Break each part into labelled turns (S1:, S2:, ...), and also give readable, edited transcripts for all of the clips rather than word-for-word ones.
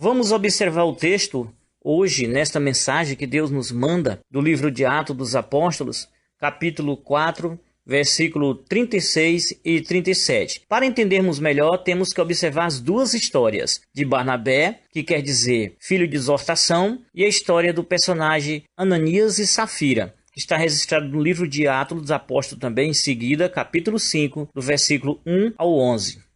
S1: Vamos observar o texto hoje, nesta mensagem que Deus nos manda, do livro de Atos dos Apóstolos, capítulo 4, versículo 36 e 37. Para entendermos melhor, temos que observar as duas histórias de Barnabé, que quer dizer filho de exortação, e a história do personagem Ananias e Safira, que está registrado no livro de Atos dos Apóstolos também, em seguida, capítulo 5, do versículo 1 ao 11.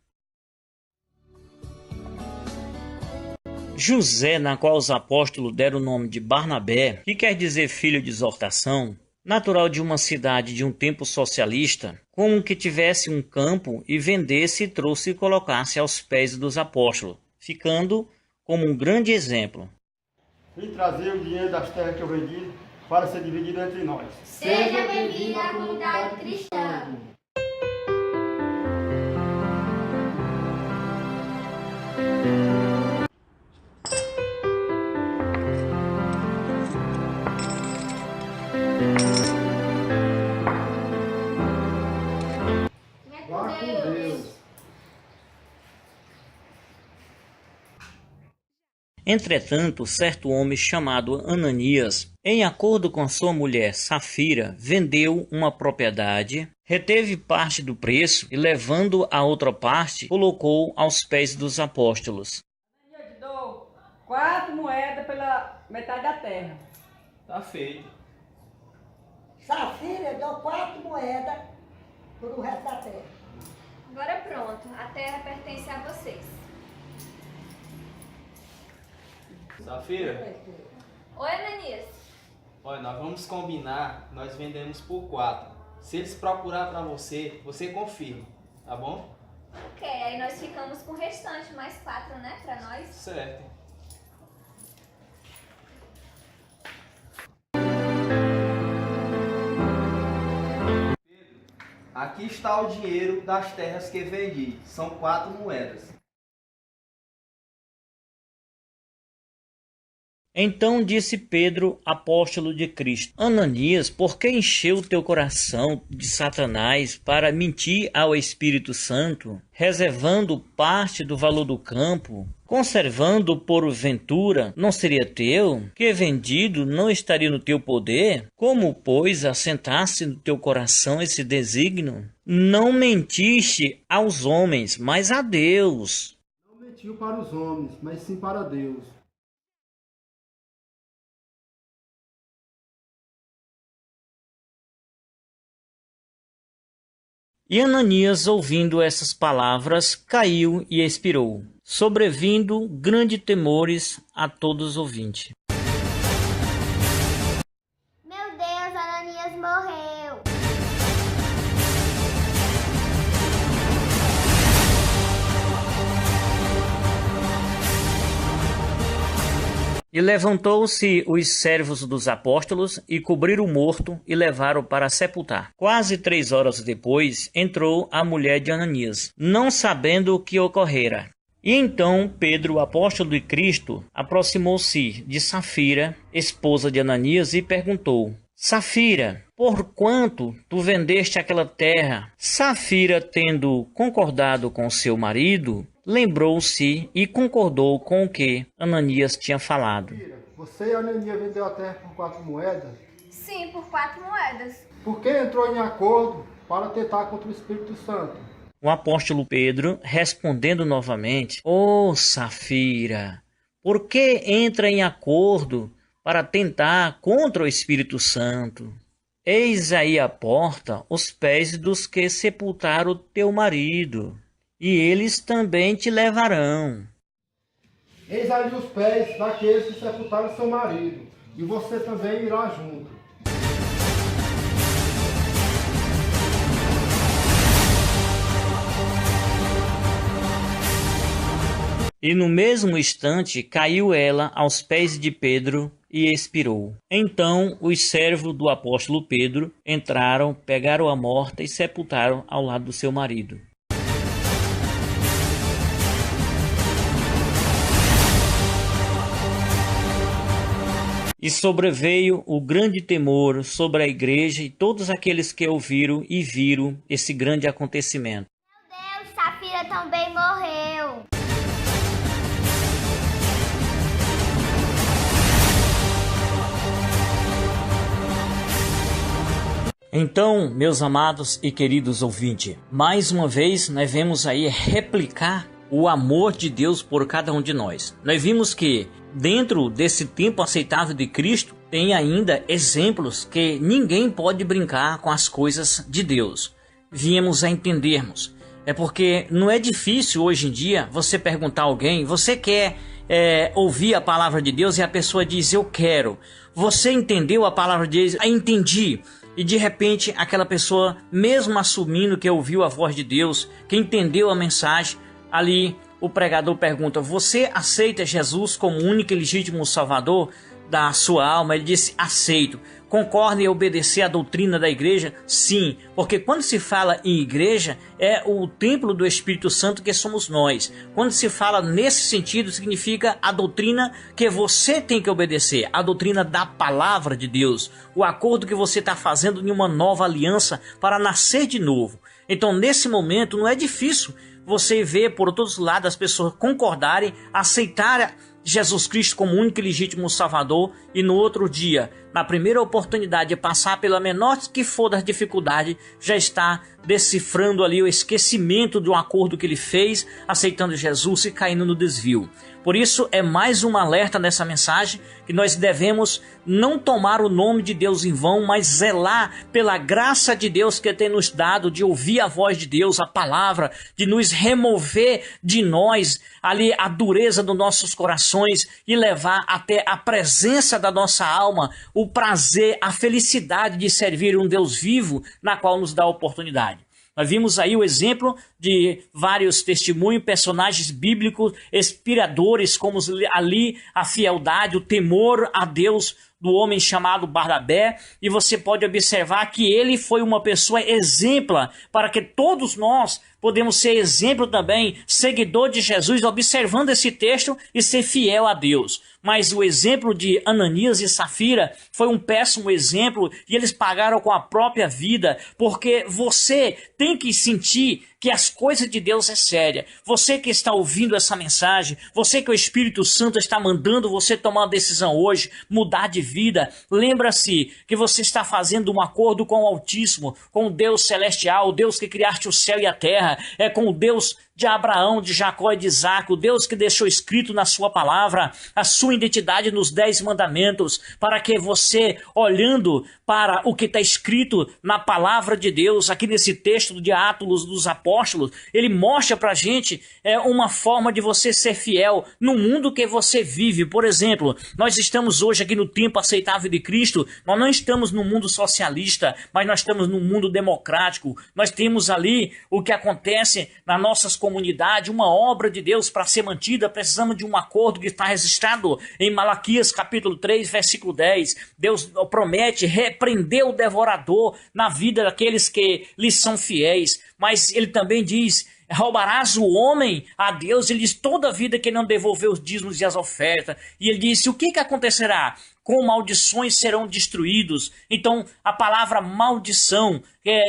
S1: José, na qual os apóstolos deram o nome de Barnabé, que quer dizer filho de exortação, natural de uma cidade de um tempo socialista, como que tivesse um campo e vendesse, e trouxe e colocasse aos pés dos apóstolos, ficando como um grande exemplo.
S2: Vim trazer o dinheiro das terras que eu vendi para ser dividido entre nós.
S3: Seja bem-vindo à comunidade cristã.
S2: Vá com Deus.
S1: Entretanto, certo homem chamado Ananias, em acordo com sua mulher Safira, vendeu uma propriedade, reteve parte do preço e, levando a outra parte, colocou aos pés dos apóstolos.
S4: Eu te dou 4 moedas pela metade da terra.
S5: Tá feito.
S6: Safira, eu dou 4 moedas por o resto da terra.
S3: Agora pronto, a terra pertence a vocês.
S5: Safira,
S3: Oi, Ananias.
S5: olha, nós vamos combinar, nós vendemos por 4. Se eles procurar para você, você confirma, tá bom?
S3: Ok, aí nós ficamos com o restante, mais 4, né, pra nós.
S5: Certo. Aqui está o dinheiro das terras que vendi. São 4 moedas.
S1: Então disse Pedro, apóstolo de Cristo: Ananias, por que encheu teu coração de Satanás para mentir ao Espírito Santo, reservando parte do valor do campo, conservando por ventura não seria teu, que vendido não estaria no teu poder? Como, pois, assentaste no teu coração esse desígnio? Não mentiste aos homens, mas a Deus.
S2: Não mentiu para os homens, mas sim para Deus.
S1: E Ananias, ouvindo essas palavras, caiu e expirou, sobrevindo grande temores a todos os ouvintes.
S3: Meu Deus, Ananias morreu.
S1: E levantou-se os servos dos apóstolos e cobriram o morto e levaram para sepultar. Quase 3 horas depois entrou a mulher de Ananias, não sabendo o que ocorrera. E então Pedro, apóstolo de Cristo, aproximou-se de Safira, esposa de Ananias, e perguntou: Safira, por quanto tu vendeste aquela terra? Safira, tendo concordado com seu marido, lembrou-se e concordou com o que Ananias tinha falado.
S2: Safira, você e Ananias vendeu a terra por 4 moedas?
S3: Sim, por 4 moedas.
S2: Por que entrou em acordo para tentar contra o Espírito Santo?
S1: O apóstolo Pedro, respondendo novamente: Ó Safira, por que entra em acordo para tentar contra o Espírito Santo? Eis aí a porta os pés dos que sepultaram teu marido, e eles também te levarão.
S2: Eis ali os pés daqueles que sepultaram seu marido, e você também irá junto.
S1: E no mesmo instante caiu ela aos pés de Pedro e expirou. Então os servos do apóstolo Pedro entraram, pegaram a morta e sepultaram ao lado do seu marido. E sobreveio o grande temor sobre a igreja e todos aqueles que ouviram e viram esse grande acontecimento.
S3: Meu Deus, Safira também morreu.
S1: Então, meus amados e queridos ouvintes, mais uma vez nós vemos aí replicar o amor de Deus por cada um de nós. Nós vimos que dentro desse tempo aceitável de Cristo tem ainda exemplos que ninguém pode brincar com as coisas de Deus. Viemos a entendermos. É porque não é difícil hoje em dia você perguntar a alguém, você quer ouvir a palavra de Deus, e a pessoa diz, eu quero. Você entendeu a palavra de Deus? Entendi. E de repente aquela pessoa, mesmo assumindo que ouviu a voz de Deus, que entendeu a mensagem, ali o pregador pergunta, você aceita Jesus como único e legítimo Salvador da sua alma? Ele disse, aceito. Concorda em obedecer à doutrina da igreja? Sim, porque quando se fala em igreja, é o templo do Espírito Santo que somos nós. Quando se fala nesse sentido, significa a doutrina que você tem que obedecer, a doutrina da palavra de Deus, o acordo que você está fazendo em uma nova aliança para nascer de novo. Então, nesse momento, não é difícil você ver por todos os lados as pessoas concordarem, aceitarem Jesus Cristo como único e legítimo Salvador, e no outro dia, na primeira oportunidade de passar pela menor que for das dificuldades, já está decifrando ali o esquecimento de um acordo que ele fez, aceitando Jesus e caindo no desvio. Por isso é mais um alerta nessa mensagem, que nós devemos não tomar o nome de Deus em vão, mas zelar pela graça de Deus que tem nos dado, de ouvir a voz de Deus, a palavra, de nos remover de nós ali a dureza dos nossos corações e levar até a presença da nossa alma, o prazer, a felicidade de servir um Deus vivo, na qual nos dá a oportunidade. Nós vimos aí o exemplo de vários testemunhos, personagens bíblicos, inspiradores, como ali a fieldade, o temor a Deus do homem chamado Barnabé, e você pode observar que ele foi uma pessoa exemplar para que todos nós podemos ser exemplo também, seguidor de Jesus, observando esse texto e ser fiel a Deus. Mas o exemplo de Ananias e Safira foi um péssimo exemplo, e eles pagaram com a própria vida, porque você tem que sentir que as coisas de Deus é séria. Você que está ouvindo essa mensagem, você que o Espírito Santo está mandando você tomar uma decisão hoje, mudar de vida, lembra-se que você está fazendo um acordo com o Altíssimo, com o Deus celestial, o Deus que criaste o céu e a terra, é com o Deus de Abraão, de Jacó e de Isaac, o Deus que deixou escrito na sua palavra a sua identidade nos 10 mandamentos, para que você, olhando para o que está escrito na palavra de Deus, aqui nesse texto de Atos dos Apóstolos, ele mostra para a gente uma forma de você ser fiel no mundo que você vive. Por exemplo, nós estamos hoje aqui no tempo aceitável de Cristo, nós não estamos no mundo socialista, mas nós estamos no mundo democrático. Nós temos ali o que acontece nas nossas comunidades, uma obra de Deus para ser mantida, precisamos de um acordo que está registrado em Malaquias capítulo 3, versículo 10. Deus promete repreender o devorador na vida daqueles que lhes são fiéis, mas ele também diz, roubarás o homem a Deus. Ele diz, toda vida que não devolver os dízimos e as ofertas. E ele disse, o que acontecerá? Com maldições serão destruídos. Então a palavra maldição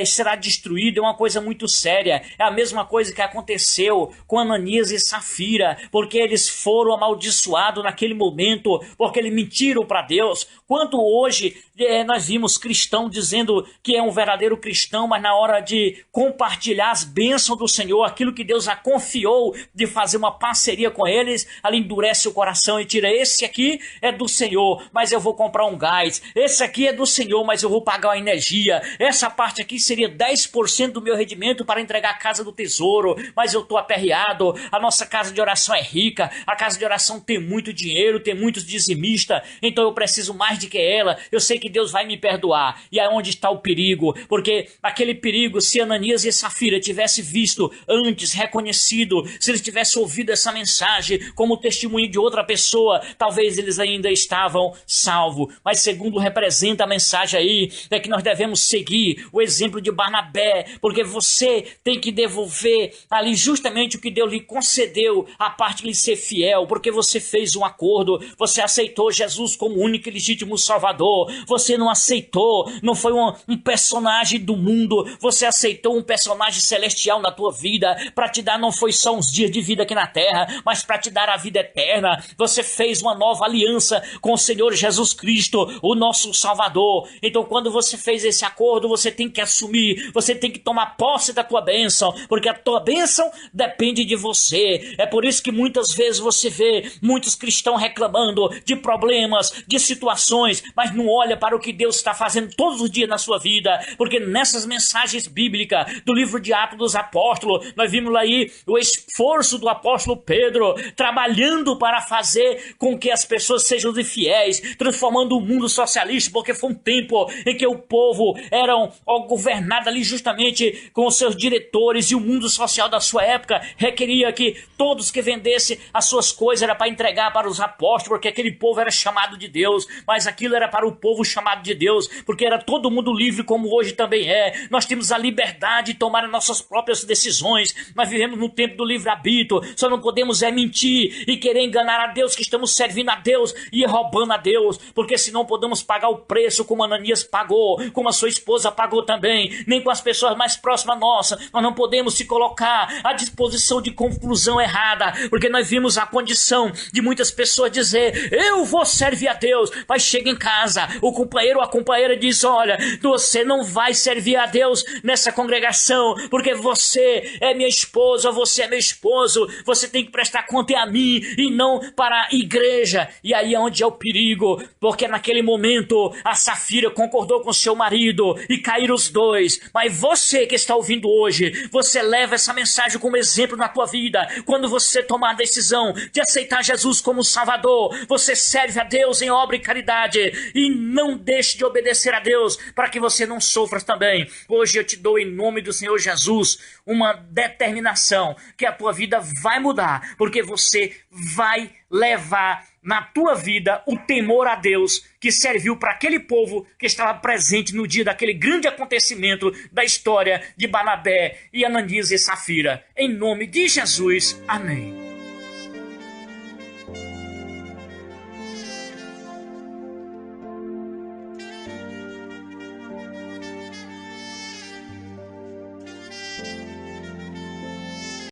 S1: será destruída é uma coisa muito séria. É a mesma coisa que aconteceu com Ananias e Safira, porque eles foram amaldiçoados naquele momento, porque eles mentiram para Deus. Quanto hoje nós vimos cristão dizendo que é um verdadeiro cristão, mas na hora de compartilhar as bênçãos do Senhor, aquilo que Deus a confiou de fazer uma parceria com eles, ela endurece o coração e tira, esse aqui é do Senhor, mas eu vou comprar um gás, esse aqui é do Senhor, mas eu vou pagar a energia, essa parte aqui seria 10% do meu rendimento para entregar a casa do tesouro, mas eu estou aperreado, a nossa casa de oração é rica, a casa de oração tem muito dinheiro, tem muitos dizimistas, então eu preciso mais do que ela, eu sei que Deus vai me perdoar. E aonde está o perigo? Porque aquele perigo, se Ananias e Safira tivessem visto antes, reconhecido, se eles tivessem ouvido essa mensagem como testemunho de outra pessoa, talvez eles ainda estavam salvos. Mas segundo representa a mensagem aí, é que nós devemos seguir o exemplo exemplo de Barnabé, porque você tem que devolver ali justamente o que Deus lhe concedeu, a parte de lhe ser fiel, porque você fez um acordo, você aceitou Jesus como único e legítimo Salvador, você não aceitou, não foi um personagem do mundo, você aceitou um personagem celestial na tua vida, para te dar não foi só uns dias de vida aqui na terra, mas para te dar a vida eterna. Você fez uma nova aliança com o Senhor Jesus Cristo, o nosso Salvador. Então quando você fez esse acordo, você tem que assumir, você tem que tomar posse da tua bênção, porque a tua bênção depende de você. É por isso que muitas vezes você vê muitos cristãos reclamando de problemas, de situações, mas não olha para o que Deus está fazendo todos os dias na sua vida, porque nessas mensagens bíblicas do livro de Atos dos Apóstolos, nós vimos aí o esforço do apóstolo Pedro, trabalhando para fazer com que as pessoas sejam fiéis, transformando o mundo socialista, porque foi um tempo em que o povo era governado ali justamente com os seus diretores, e o mundo social da sua época requeria que todos que vendessem as suas coisas era para entregar para os apóstolos, porque aquele povo era chamado de Deus, mas aquilo era para o povo chamado de Deus, porque era todo mundo livre, como hoje também é. Nós temos a liberdade de tomar as nossas próprias decisões, nós vivemos no tempo do livre-arbítrio, só não podemos mentir e querer enganar a Deus, que estamos servindo a Deus e roubando a Deus, porque senão podemos pagar o preço como Ananias pagou, como a sua esposa pagou também. Nem com as pessoas mais próximas nossas nós não podemos se colocar à disposição de conclusão errada, porque nós vimos a condição de muitas pessoas dizer: eu vou servir a Deus, mas chega em casa, o companheiro ou a companheira diz: olha, você não vai servir a Deus nessa congregação, porque você é minha esposa, você é meu esposo, você tem que prestar conta a mim e não para a igreja. E aí é onde é o perigo, porque naquele momento a Safira concordou com seu marido e caíram os dois. Mas você que está ouvindo hoje, você leva essa mensagem como exemplo na tua vida. Quando você tomar a decisão de aceitar Jesus como Salvador, você serve a Deus em obra e caridade, e não deixe de obedecer a Deus para que você não sofra também. Hoje eu te dou, em nome do Senhor Jesus, uma determinação que a tua vida vai mudar, porque você vai levar na tua vida o temor a Deus que serviu para aquele povo que estava presente no dia daquele grande acontecimento da história de Barnabé e Ananias e Safira. Em nome de Jesus, amém.